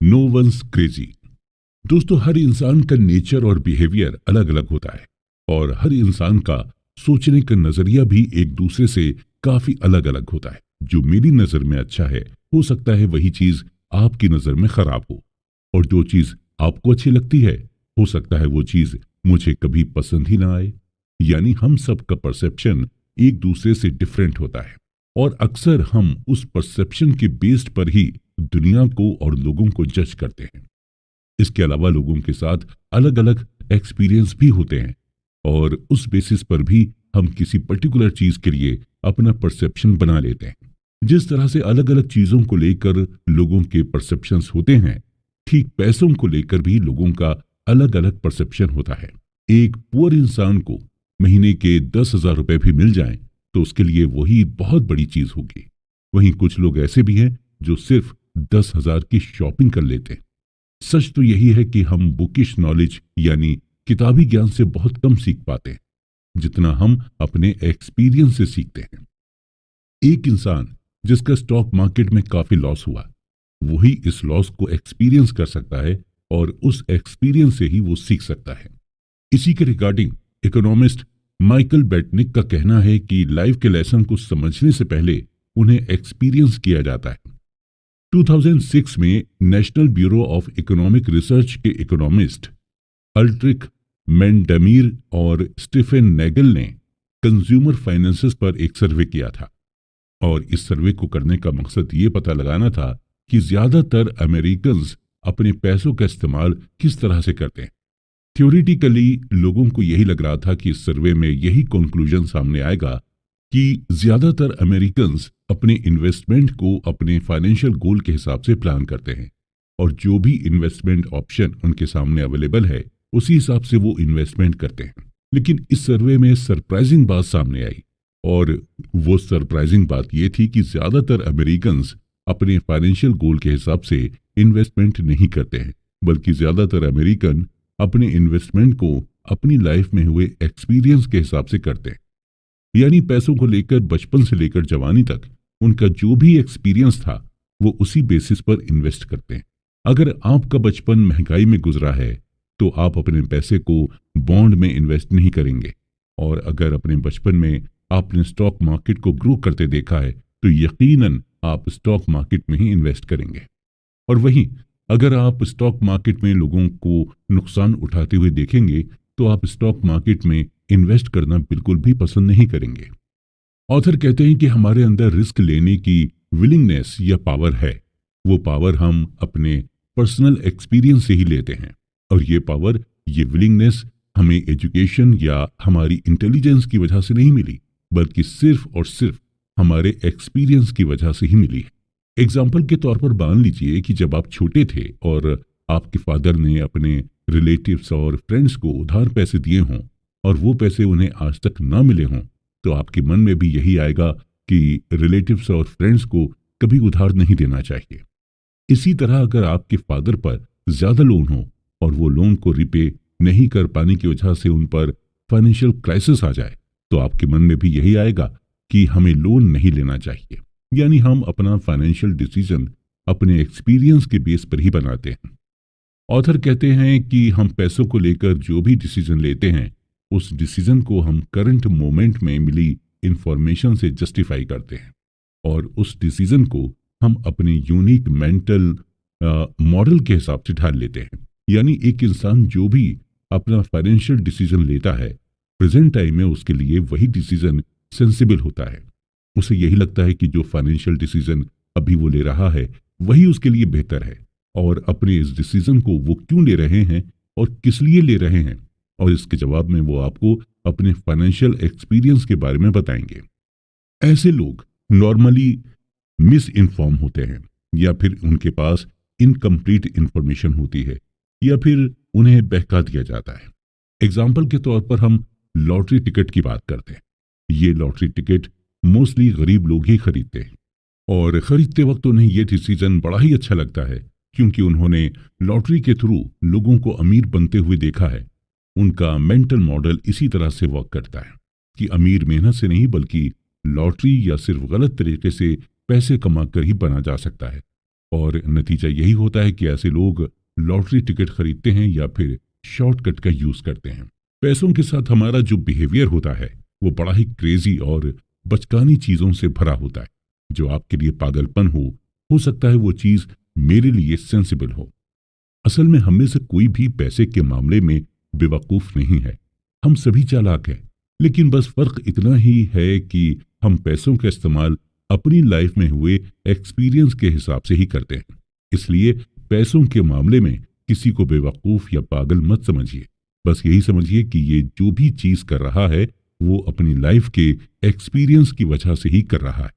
No once crazy. दोस्तों, हर इंसान का नेचर और बिहेवियर अलग अलग होता है और हर इंसान का सोचने का नजरिया भी एक दूसरे से काफी अलग अलग होता है। जो मेरी नजर में अच्छा है, हो सकता है वही चीज आपकी नजर में खराब हो, और जो चीज आपको अच्छी लगती है, हो सकता है वो चीज मुझे कभी पसंद ही ना आए। यानी हम सबका परसेप्शन एक दूसरे से डिफरेंट होता है, और अक्सर हम उस परसेप्शन के बेस्ड पर ही दुनिया को और लोगों को जज करते हैं। इसके अलावा लोगों के साथ अलग अलग एक्सपीरियंस भी होते हैं, और उस बेसिस पर भी हम किसी पर्टिकुलर चीज के लिए अपना परसेप्शन बना लेते हैं। जिस तरह से अलग अलग चीजों को लेकर लोगों के परसेप्शंस होते हैं, ठीक पैसों को लेकर भी लोगों का अलग अलग परसेप्शन होता है। एक पुअर इंसान को महीने के 10,000 रुपए भी मिल जाएं तो उसके लिए वही बहुत बड़ी चीज होगी। वहीं कुछ लोग ऐसे भी हैं जो सिर्फ 10,000 की शॉपिंग कर लेते हैं। सच तो यही है कि हम बुकिश नॉलेज यानी किताबी ज्ञान से बहुत कम सीख पाते हैं, जितना हम अपने एक्सपीरियंस से सीखते हैं। एक इंसान जिसका स्टॉक मार्केट में काफी लॉस हुआ, वही इस लॉस को एक्सपीरियंस कर सकता है, और उस एक्सपीरियंस से ही वो सीख सकता है। इसी के रिगार्डिंग इकोनॉमिस्ट माइकल बेटनिक का कहना है कि लाइफ के लेसन को समझने से पहले उन्हें एक्सपीरियंस किया जाता है। 2006 में national bureau of economic research के इकोनॉमिस्ट अल्ट्रिक मेंडमीर और स्टीफन नेगल ने कंज्यूमर फाइनेंसेस पर एक सर्वे किया था, और इस सर्वे को करने का मकसद ये पता लगाना था कि ज्यादातर अमेरिकन्स अपने पैसों का इस्तेमाल किस तरह से करते हैं। थ्योरेटिकली लोगों को यही लग रहा था कि इस सर्वे में यही कंक्लूजन सामने आएगा कि ज्यादातर अमेरिकन्स अपने इन्वेस्टमेंट को अपने फाइनेंशियल गोल के हिसाब से प्लान करते हैं, और जो भी इन्वेस्टमेंट ऑप्शन उनके सामने अवेलेबल है उसी हिसाब से वो इन्वेस्टमेंट करते हैं। लेकिन इस सर्वे में सरप्राइजिंग बात सामने आई, और वो सरप्राइजिंग बात ये थी कि ज्यादातर अमेरिकन्स अपने फाइनेंशियल गोल के हिसाब से इन्वेस्टमेंट नहीं करते हैं, बल्कि ज्यादातर अमेरिकन अपने इन्वेस्टमेंट को अपनी लाइफ में हुए एक्सपीरियंस के हिसाब से करते हैं। यानी पैसों को लेकर बचपन से लेकर जवानी तक उनका जो भी एक्सपीरियंस था, वो उसी बेसिस पर इन्वेस्ट करते हैं। अगर आपका बचपन महंगाई में गुजरा है तो आप अपने पैसे को बॉन्ड में इन्वेस्ट नहीं करेंगे, और अगर अपने बचपन में आपने स्टॉक मार्केट को ग्रो करते देखा है तो यकीनन आप स्टॉक मार्केट में ही इन्वेस्ट करेंगे। और वहीं अगर आप स्टॉक मार्केट में लोगों को नुकसान उठाते हुए देखेंगे तो आप स्टॉक मार्केट में इन्वेस्ट करना बिल्कुल भी पसंद नहीं करेंगे। ऑथर कहते हैं कि हमारे अंदर रिस्क लेने की विलिंगनेस या पावर है। वो पावर हम अपने पर्सनल एक्सपीरियंस से ही लेते हैं, और ये पावर, ये विलिंगनेस हमें एजुकेशन या हमारी इंटेलिजेंस की वजह से नहीं मिली, बल्कि सिर्फ और सिर्फ हमारे एक्सपीरियंस की वजह से ही मिली है। एग्जाम्पल के तौर पर मान लीजिए कि जब आप छोटे थे और आपके फादर ने अपने रिलेटिव्स और फ्रेंड्स को उधार पैसे दिए हों, और वो पैसे उन्हें आज तक ना मिले हों, तो आपके मन में भी यही आएगा कि रिलेटिव्स और फ्रेंड्स को कभी उधार नहीं देना चाहिए। इसी तरह अगर आपके फादर पर ज्यादा लोन हो और वो लोन को रिपे नहीं कर पाने की वजह से उन पर फाइनेंशियल क्राइसिस आ जाए, तो आपके मन में भी यही आएगा कि हमें लोन नहीं लेना चाहिए। यानी हम अपना फाइनेंशियल डिसीजन अपने एक्सपीरियंस के बेस पर ही बनाते हैं। ऑथर कहते हैं कि हम पैसों को लेकर जो भी डिसीजन लेते हैं, उस डिसीजन को हम करंट मोमेंट में मिली इंफॉर्मेशन से जस्टिफाई करते हैं, और उस डिसीजन को हम अपने यूनिक मेंटल मॉडल के हिसाब से ढाल लेते हैं। यानी एक इंसान जो भी अपना फाइनेंशियल डिसीजन लेता है, प्रेजेंट टाइम में उसके लिए वही डिसीजन सेंसिबल होता है। उसे यही लगता है कि जो फाइनेंशियल डिसीजन अभी वो ले रहा है वही उसके लिए बेहतर है, और अपने इस डिसीजन को वो क्यों ले रहे हैं और किस लिए ले रहे हैं, और इसके जवाब में वो आपको अपने फाइनेंशियल एक्सपीरियंस के बारे में बताएंगे। ऐसे लोग नॉर्मली मिस इन्फॉर्म होते हैं, या फिर उनके पास इनकम्प्लीट इंफॉर्मेशन होती है, या फिर उन्हें बहका दिया जाता है। एग्जाम्पल के तौर पर हम लॉटरी टिकट की बात करते हैं। ये लॉटरी टिकट मोस्टली गरीब लोग ही खरीदते हैं, और खरीदते वक्त उन्हें यह डिसीजन बड़ा ही अच्छा लगता है, क्योंकि उन्होंने लॉटरी के थ्रू लोगों को अमीर बनते हुए देखा है। उनका मेंटल मॉडल इसी तरह से वर्क करता है कि अमीर मेहनत से नहीं, बल्कि लॉटरी या सिर्फ गलत तरीके से पैसे कमाकर ही बना जा सकता है। और नतीजा यही होता है कि ऐसे लोग लॉटरी टिकट खरीदते हैं या फिर शॉर्टकट का यूज करते हैं। पैसों के साथ हमारा जो बिहेवियर होता है वो बड़ा ही क्रेजी और बचकानी चीजों से भरा होता है। जो आपके लिए पागलपन हो सकता है वो चीज मेरे लिए सेंसिबल हो। असल में हम में से कोई भी पैसे के मामले में बेवकूफ नहीं है। हम सभी चालाक हैं, लेकिन बस फर्क इतना ही है कि हम पैसों का इस्तेमाल अपनी लाइफ में हुए एक्सपीरियंस के हिसाब से ही करते हैं। इसलिए पैसों के मामले में किसी को बेवकूफ या पागल मत समझिए। बस यही समझिए कि ये जो भी चीज कर रहा है वो अपनी लाइफ के एक्सपीरियंस की वजह से ही कर रहा है।